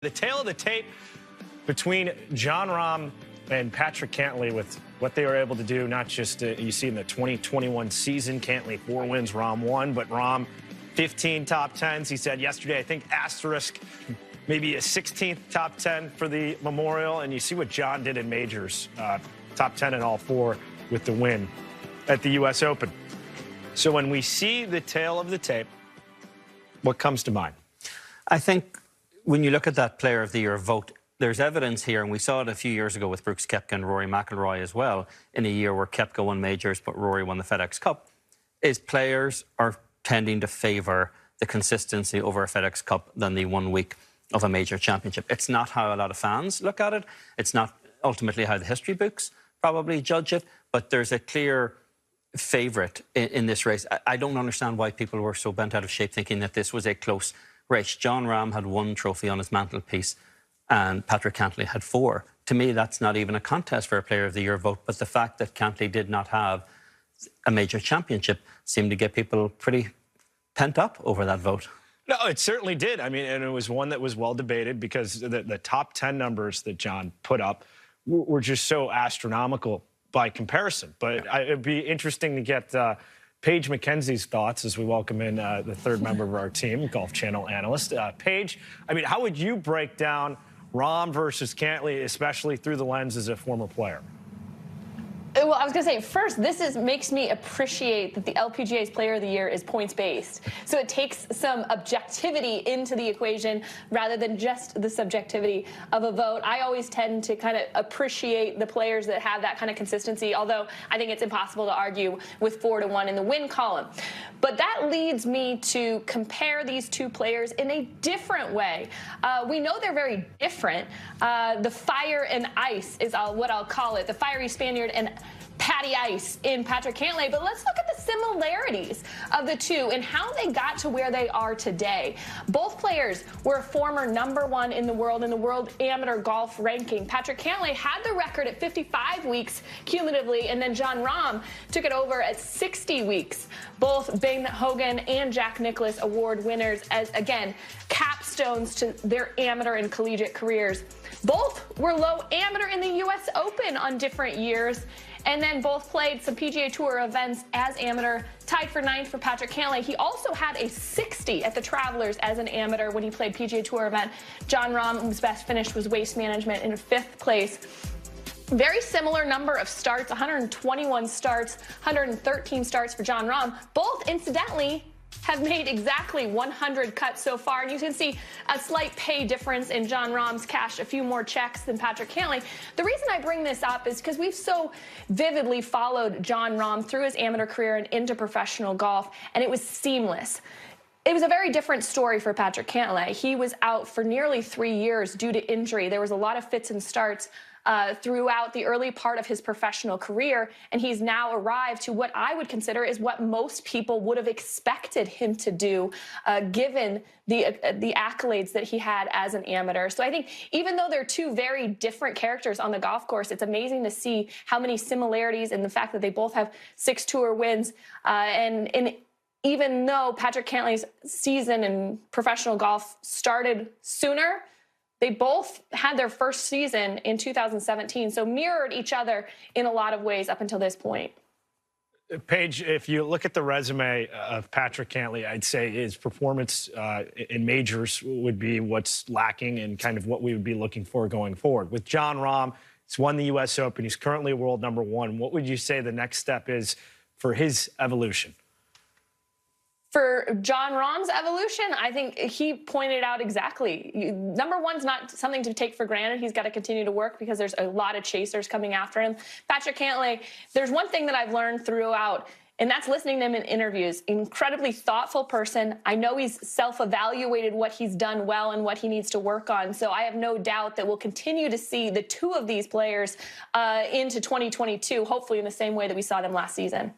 The tale of the tape between Jon Rahm and Patrick Cantlay with what they were able to do, not just you see in the 2021 season, Cantlay 4 wins, Rahm 1, but Rahm 15 top 10s. He said yesterday, I think asterisk, maybe a 16th top 10 for the Memorial. And you see what Jon did in majors, top 10 in all 4 with the win at the U.S. Open. So when we see the tale of the tape, what comes to mind? I think when you look at that Player of the Year vote, there's evidence here, and we saw it a few years ago with Brooks Koepka and Rory McIlroy as well, in a year where Koepka won majors but Rory won the FedEx Cup, is players are tending to favour the consistency over a FedEx Cup than the 1 week of a major championship. It's not how a lot of fans look at it. It's not ultimately how the history books probably judge it, but there's a clear favourite in this race. I don't understand why people were so bent out of shape thinking that this was a close race. Jon Rahm had 1 trophy on his mantelpiece and Patrick Cantlay had 4. To me, that's not even a contest for a Player of the Year vote, but the fact that Cantlay did not have a major championship seemed to get people pretty pent up over that vote. No, it certainly did. I mean, and it was one that was well debated because the top 10 numbers that Jon put up were just so astronomical by comparison. But it'd be interesting to get Paige McKenzie's thoughts as we welcome in the third member of our team, Golf Channel analyst. Paige, I mean, how would you break down Rahm versus Cantlay, especially through the lens as a former player? Well, I was going to say, first, makes me appreciate that the LPGA's Player of the Year is points-based. So it takes some objectivity into the equation rather than just the subjectivity of a vote. I always tend to kind of appreciate the players that have that kind of consistency, although I think it's impossible to argue with 4-1 in the win column. But that leads me to compare these two players in a different way. We know they're very different. The fire and ice is what I'll call it, the fiery Spaniard and Patty Ice in Patrick Cantlay, but let's look at the similarities of the two and how they got to where they are today. Both players were former #1 in the world amateur golf ranking. Patrick Cantlay had the record at 55 weeks cumulatively, and then Jon Rahm took it over at 60 weeks. Both Ben Hogan and Jack Nicklaus Award winners as, again, capstones to their amateur and collegiate careers. Both were low amateur in the U.S. Open on different years, and then both played some PGA Tour events as amateur, tied for 9th for Patrick Cantlay. He also had a 60 at the Travelers as an amateur when he played PGA Tour event. Jon Rahm's best finish was Waste Management in 5th place. Very similar number of starts, 121 starts, 113 starts for Jon Rahm. Both, incidentally, have made exactly 100 cuts so far. And you can see a slight pay difference in Jon Rahm's cashed a few more checks than Patrick Cantlay. The reason I bring this up is because we've so vividly followed Jon Rahm through his amateur career and into professional golf, and it was seamless. It was a very different story for Patrick Cantlay. He was out for nearly 3 years due to injury. There was a lot of fits and starts throughout the early part of his professional career, and he's now arrived to what I would consider is what most people would have expected him to do, given the accolades that he had as an amateur. So I think even though they're two very different characters on the golf course, it's amazing to see how many similarities in the fact that they both have 6 tour wins, and even though Patrick Cantlay's season in professional golf started sooner, they both had their first season in 2017, so mirrored each other in a lot of ways up until this point. Paige, if you look at the resume of Patrick Cantlay, I'd say his performance in majors would be what's lacking and kind of what we would be looking for going forward. With Jon Rahm, he's won the U.S. Open. He's currently world #1. What would you say the next step is for his evolution? For Jon Rahm's evolution, I think he pointed out exactly. #1's not something to take for granted. He's got to continue to work because there's a lot of chasers coming after him. Patrick Cantlay, there's one thing that I've learned throughout, and that's listening to him in interviews. Incredibly thoughtful person. I know he's self-evaluated what he's done well and what he needs to work on. So I have no doubt that we'll continue to see the two of these players into 2022, hopefully in the same way that we saw them last season.